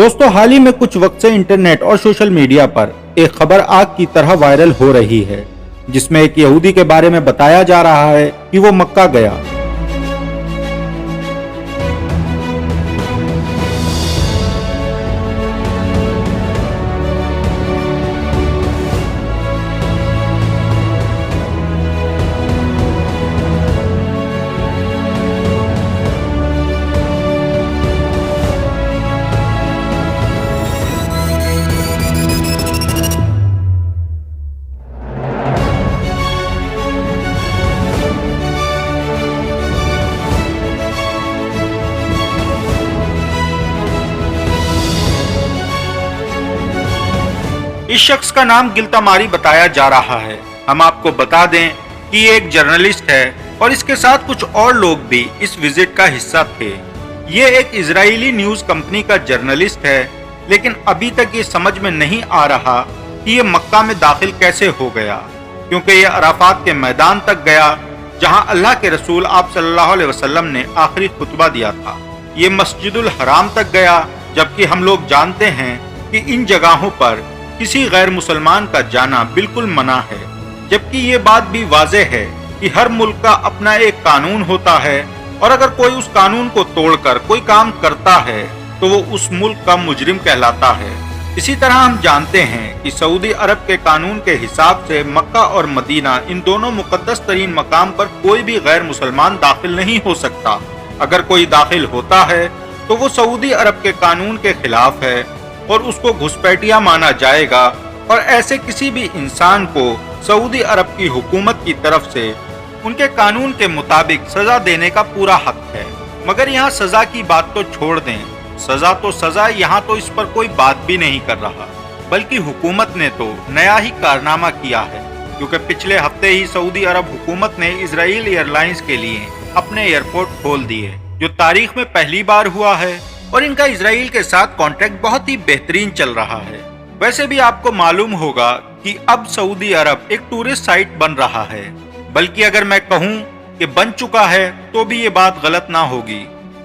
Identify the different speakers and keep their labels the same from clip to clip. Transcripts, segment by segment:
Speaker 1: दोस्तों, हाल ही में कुछ वक्त से इंटरनेट और सोशल मीडिया पर एक खबर आग की तरह वायरल हो रही है, जिसमें एक यहूदी के बारे में बताया जा रहा है कि वो मक्का गया। इस शख्स का नाम गिल्तामारी बताया जा रहा है। हम आपको बता दें कि ये एक जर्नलिस्ट है और इसके साथ कुछ और लोग भी इस विजिट का हिस्सा थे। ये एक इजरायली न्यूज कंपनी का जर्नलिस्ट है, लेकिन अभी तक ये समझ में नहीं आ रहा कि ये मक्का में दाखिल कैसे हो गया, क्योंकि ये अराफात के मैदान तक गया जहां अल्लाह के रसूल आप सल्लल्लाहु अलैहि वसल्लम ने आखिरी खुतबा दिया था। ये मस्जिदुल हराम तक गया, जबकि हम लोग जानते हैं कि इन जगहों पर किसी गैर मुसलमान का जाना बिल्कुल मना है। जबकि ये बात भी वाज़ेह है कि हर मुल्क का अपना एक कानून होता है और अगर कोई उस कानून को तोड़कर कोई काम करता है तो वो उस मुल्क का मुजरिम कहलाता है। इसी तरह हम जानते हैं कि सऊदी अरब के कानून के हिसाब से मक्का और मदीना, इन दोनों मुकद्दस तरीन मकाम पर कोई भी गैर मुसलमान दाखिल नहीं हो सकता। अगर कोई दाखिल होता है तो वो सऊदी अरब के कानून के खिलाफ है और उसको घुसपैठिया माना जाएगा, और ऐसे किसी भी इंसान को सऊदी अरब की हुकूमत की तरफ से उनके कानून के मुताबिक सजा देने का पूरा हक है। मगर यहाँ सजा की बात तो छोड़ दें, सजा तो सजा, यहाँ तो इस पर कोई बात भी नहीं कर रहा, बल्कि हुकूमत ने तो नया ही कारनामा किया है, क्योंकि पिछले हफ्ते ही सऊदी अरब हुकूमत ने इजराइल एयरलाइंस के लिए अपने एयरपोर्ट खोल दिए, जो तारीख में पहली बार हुआ है, और इनका इजराइल के साथ कॉन्ट्रैक्ट बहुत ही बेहतरीन चल रहा है। वैसे भी आपको मालूम होगा कि अब सऊदी अरब एक टूरिस्ट साइट बन रहा है, बल्कि अगर मैं कहूं कि बन चुका है तो भी ये बात गलत ना होगी,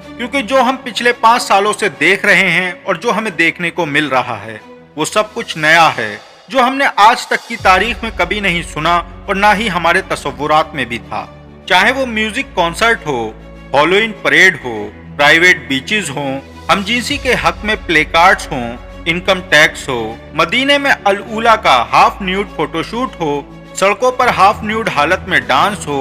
Speaker 1: क्योंकि जो हम पिछले 5 सालों से देख रहे हैं और जो हमें देखने को मिल रहा है वो सब कुछ नया है, जो हमने आज तक की तारीख में कभी नहीं सुना और ना ही हमारे तसव्वुरात में भी था। चाहे वो म्यूजिक कॉन्सर्ट हो, हैलोवीन परेड हो, प्राइवेट बीचेस हो, हमजिंसी के हक में प्ले कार्ड्स हो, इनकम टैक्स हो, मदीने में अल उला का हाफ न्यूड फोटोशूट हो, सड़कों पर हाफ न्यूड हालत में डांस हो,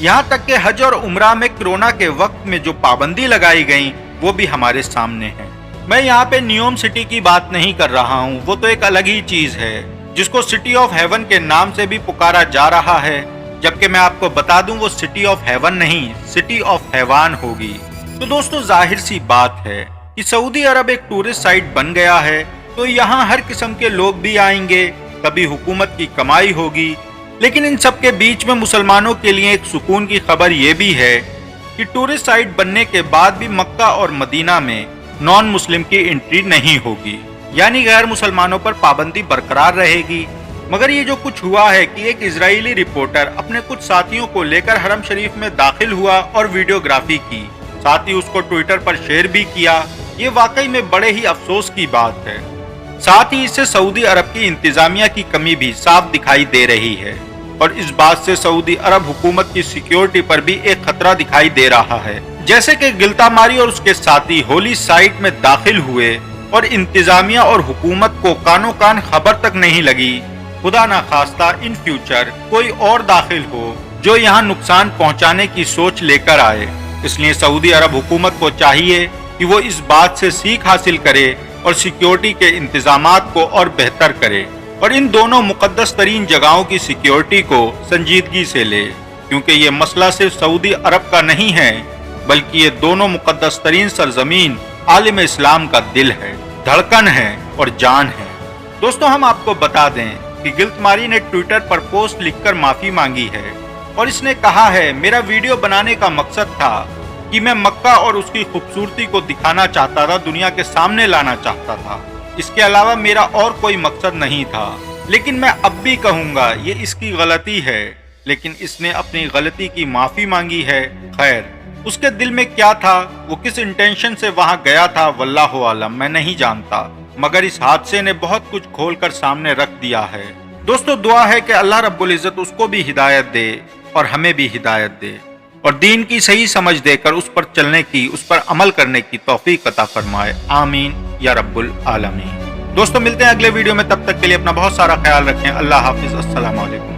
Speaker 1: यहाँ तक कि हज और उम्रा में कोरोना के वक्त में जो पाबंदी लगाई गई वो भी हमारे सामने है। मैं यहाँ पे न्यूयॉर्क सिटी की बात नहीं कर रहा हूँ, वो तो एक अलग ही चीज है जिसको सिटी ऑफ हेवन के नाम से भी पुकारा जा रहा है, जबकि मैं आपको बता दूं वो सिटी ऑफ हेवन नहीं, सिटी ऑफ हैवान होगी। तो दोस्तों, जाहिर सी बात है कि सऊदी अरब एक टूरिस्ट साइट बन गया है, तो यहाँ हर किस्म के लोग भी आएंगे, कभी हुकूमत की कमाई होगी। लेकिन इन सब के बीच में मुसलमानों के लिए एक सुकून की खबर ये भी है कि टूरिस्ट साइट बनने के बाद भी मक्का और मदीना में नॉन मुस्लिम की एंट्री नहीं होगी, यानी गैर मुसलमानों पर पाबंदी बरकरार रहेगी। मगर ये जो कुछ हुआ है कि एक इजरायली रिपोर्टर अपने कुछ साथियों को लेकर हरम शरीफ में दाखिल हुआ और वीडियोग्राफी की, साथ ही उसको ट्विटर पर शेयर भी किया, ये वाकई में बड़े ही अफसोस की बात है। साथ ही इससे सऊदी अरब की इंतजामिया की कमी भी साफ दिखाई दे रही है, और इस बात से सऊदी अरब हुकूमत की सिक्योरिटी पर भी एक खतरा दिखाई दे रहा है। जैसे कि गिल्तामारी और उसके साथी होली साइट में दाखिल हुए और इंतजामिया और हुकूमत को कानो कान खबर तक नहीं लगी, खुदा ना खास्ता इन फ्यूचर कोई और दाखिल हो जो यहाँ नुकसान पहुँचाने की सोच लेकर आए। इसलिए सऊदी अरब हुकूमत को चाहिए कि वो इस बात से सीख हासिल करे और सिक्योरिटी के इंतजामात को और बेहतर करे, और इन दोनों मुकद्दस तरीन जगहों की सिक्योरिटी को संजीदगी से ले, क्योंकि ये मसला सिर्फ सऊदी अरब का नहीं है, बल्कि ये दोनों मुकद्दस तरीन सरजमीन आलिम इस्लाम का दिल है, धड़कन है और जान है। दोस्तों, हम आपको बता दें कि गिल्तामारी ने ट्विटर पर पोस्ट लिखकर माफी मांगी है, और इसने कहा है, मेरा वीडियो बनाने का मकसद था कि मैं मक्का और उसकी खूबसूरती को दिखाना चाहता था, दुनिया के सामने लाना चाहता था। इसके अलावा मेरा और कोई मकसद नहीं था। लेकिन मैं अब भी कहूँगा ये इसकी गलती है, लेकिन इसने अपनी गलती की माफी मांगी है। खैर, اس کے دل میں کیا تھا، وہ کس انٹینشن سے وہاں گیا تھا، واللہ عالم، میں نہیں جانتا، مگر اس حادثے نے بہت کچھ کھول کر سامنے رکھ دیا ہے۔ دوستو دعا ہے کہ اللہ رب العزت اس کو بھی ہدایت دے اور ہمیں بھی ہدایت دے، اور دین کی صحیح سمجھ دے کر اس پر چلنے کی، اس پر عمل کرنے کی توفیق عطا فرمائے، آمین یا رب العالمین۔ دوستو ملتے ہیں اگلے ویڈیو میں، تب تک کے لیے اپنا بہت سارا خیال رکھیں۔ اللہ حافظ، السلام علیکم۔